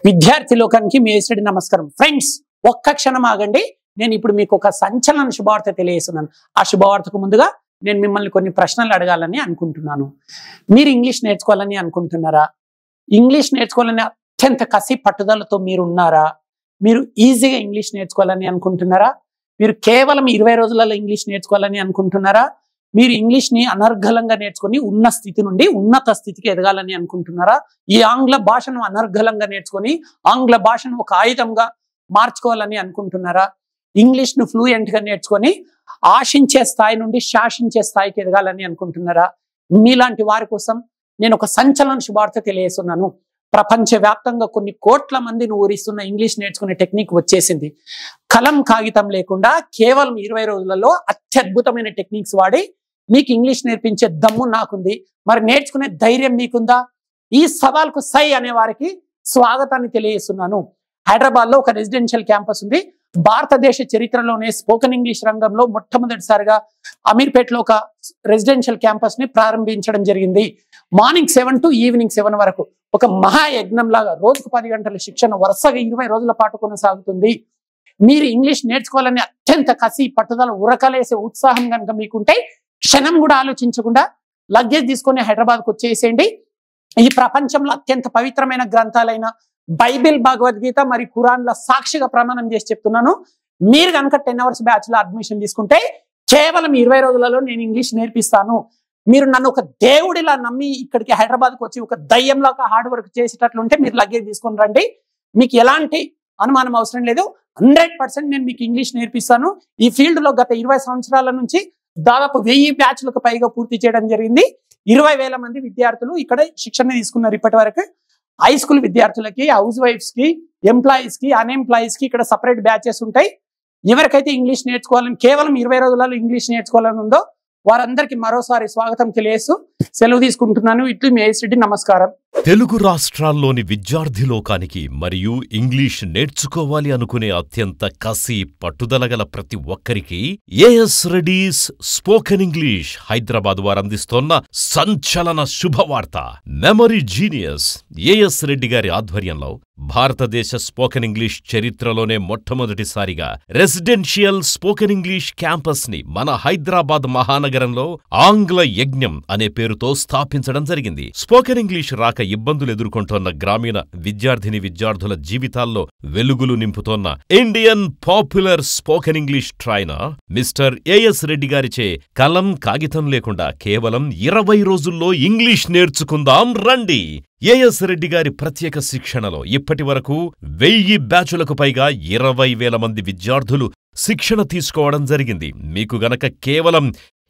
విద్యార్థి లోకానికి మీ ఏసడి నమస్కారం. ఫ్రెండ్స్, ఒక్క క్షణం ఆగండి. నేను ఇప్పుడు మీకు ఒక సంచలన శుభవార్త తెలియజేస్తున్నాను. ఆ శుభవార్తకు ముందుగా నేను మిమ్మల్ని కొన్ని ప్రశ్నలు అడగాలని అనుకుంటున్నాను. మీరు ఇంగ్లీష్ నేర్చుకోవాలని అనుకుంటున్నారా? ఇంగ్లీష్ నేర్చుకోవాలని అత్యంత కసి పట్టుదలతో మీరు ఉన్నారా? మీరు ఈజీగా ఇంగ్లీష్ నేర్చుకోవాలని అనుకుంటున్నారా? మీరు కేవలం 20 రోజులలో ఇంగ్లీష్ నేర్చుకోవాలని అనుకుంటున్నారా? మీరు ఇంగ్లీష్ని అనర్గళంగా నేర్చుకొని ఉన్న స్థితి నుండి ఉన్నత స్థితికి ఎదగాలని అనుకుంటున్నారా? ఈ ఆంగ్ల భాషను అనర్గళంగా నేర్చుకొని ఆంగ్ల భాషను ఒక ఆయుధంగా మార్చుకోవాలని అనుకుంటున్నారా? ఇంగ్లీష్ను ఫ్లూయెంట్గా నేర్చుకొని ఆశించే స్థాయి నుండి శాసించే స్థాయికి ఎదగాలని అనుకుంటున్నారా? మీలాంటి వారి కోసం నేను ఒక సంచలన శుభార్త తెలియజేస్తున్నాను. ప్రపంచవ్యాప్తంగా కొన్ని కోట్ల మందిని ఊరిస్తున్న ఇంగ్లీష్ నేర్చుకునే టెక్నిక్ వచ్చేసింది. కలం కాగితం లేకుండా కేవలం 20 రోజులలో అత్యద్భుతమైన టెక్నిక్స్ వాడి మీకు ఇంగ్లీష్ నేర్పించే దమ్ము నాకుంది. మరి నేర్చుకునే ధైర్యం మీకుందా? ఈ సవాల్కు సై అనే వారికి స్వాగతాన్ని తెలియజేస్తున్నాను. హైదరాబాద్లో ఒక రెసిడెన్షియల్ క్యాంపస్ ఉంది. భారతదేశ చరిత్రలోనే స్పోకెన్ ఇంగ్లీష్ రంగంలో మొట్టమొదటిసారిగా అమీర్పేటలో ఒక రెసిడెన్షియల్ క్యాంపస్ ని ప్రారంభించడం జరిగింది. మార్నింగ్ 7 to ఈవినింగ్ 7 వరకు ఒక మహాయజ్ఞం లాగా రోజుకు 10 గంటల శిక్షణ వరుసగా 20 రోజుల పాటు కొనసాగుతుంది. మీరు ఇంగ్లీష్ నేర్చుకోవాలని అత్యంత కసి పట్టుదల ఉరకలేసే ఉత్సాహం కనుక మీకుంటే క్షణం కూడా ఆలోచించకుండా లగేజ్ తీసుకొని హైదరాబాద్కు వచ్చేసేయండి. ఈ ప్రపంచంలో అత్యంత పవిత్రమైన గ్రంథాలైన బైబిల్, భగవద్గీత మరి ఖురాన్ల సాక్షిగా ప్రమాణం చేసి చెప్తున్నాను. మీరు కనుక 10 hours బ్యాచ్ లో అడ్మిషన్ తీసుకుంటే కేవలం 20 రోజులలో నేను ఇంగ్లీష్ నేర్పిస్తాను. మీరు నన్ను ఒక దేవుడిలా నమ్మి ఇక్కడికి హైదరాబాద్కి వచ్చి ఒక దయ్యంలాగా హార్డ్ వర్క్ చేసేటట్లుంటే మీరు లగేజ్ తీసుకొని రండి. మీకు ఎలాంటి అనుమానం అవసరం లేదు. 100% నేను మీకు ఇంగ్లీష్ నేర్పిస్తాను. ఈ ఫీల్డ్ లో గత 20 సంవత్సరాల నుంచి దాదాపు 1000 బ్యాచ్లకు పైగా పూర్తి చేయడం జరిగింది. 20,000 మంది విద్యార్థులు ఇక్కడ శిక్షణ తీసుకున్నారు ఇప్పటి వరకు. హై స్కూల్ విద్యార్థులకి, హౌస్ వైఫ్స్ కి, ఎంప్లాయీస్ కి, అన్ఎంప్లాయీస్ కి ఇక్కడ సపరేట్ బ్యాచెస్ ఉంటాయి. ఎవరికైతే ఇంగ్లీష్ నేర్చుకోవాలని కేవలం 20 రోజులలో ఇంగ్లీష్ నేర్చుకోవాలని ఉందో వారందరికీ మరోసారి స్వాగతం తెలియజేస్తూ సెలవు తీసుకుంటున్నాను. ఇట్లు మీ ఏసడి నమస్కారం. తెలుగు రాష్ట్రాల్లోని విద్యార్థి లోకానికి మరియు ఇంగ్లీష్ నేర్చుకోవాలి అనుకునే అత్యంత కసి పట్టుదలగల ప్రతి ఒక్కరికి AS Reddy's spoken English Hyderabad వారు అందిస్తోన్న సంచలన శుభవార్త. మెమరీ జీనియస్ ఏఎస్ రెడ్డి గారి ఆధ్వర్యంలో భారతదేశ స్పోకెన్ ఇంగ్లీష్ చరిత్రలోనే మొట్టమొదటిసారిగా రెసిడెన్షియల్ స్పోకెన్ ఇంగ్లీష్ క్యాంపస్ ని మన హైదరాబాద్ మహానగరంలో ఆంగ్ల యజ్ఞం అనే పేరుతో స్థాపించడం జరిగింది. స్పోకెన్ ఇంగ్లీష్ రాక ఇబ్బందులు ఎదుర్కొంటోన్న గ్రామీణ విద్యార్థుల జీవితాల్లో వెలుగులు నింపుతోన్న Indian popular spoken English trainer mister A S Reddy గారిచే కలం కాగితం లేకుండా కేవలం 20 రోజుల్లో ఇంగ్లీష్ నేర్చుకుందాం రండి. ఏఎస్ రెడ్డి గారి ప్రత్యేక శిక్షణలో ఇప్పటి వరకు 1000 బ్యాచులకు పైగా 20,000 మంది విద్యార్థులు శిక్షణ తీసుకోవడం జరిగింది. మీకు గనక కేవలం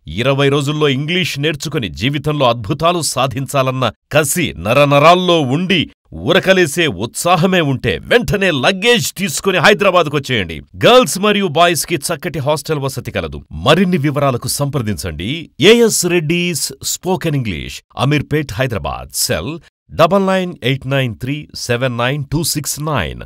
20 రోజుల్లో ఇంగ్లీష్ నేర్చుకుని జీవితంలో అద్భుతాలు సాధించాలన్న కసి నరనరాల్లో ఉండి ఉరకలేసే ఉత్సాహమే ఉంటే వెంటనే లగేజ్ తీసుకుని హైదరాబాద్కు వచ్చేయండి. గర్ల్స్ మరియు బాయ్స్ కి చక్కటి హాస్టల్ వసతి కలదు. మరిన్ని వివరాలకు సంప్రదించండి. AS Reddy's spoken English, Ameerpet, Hyderabad. Cell 9989379269.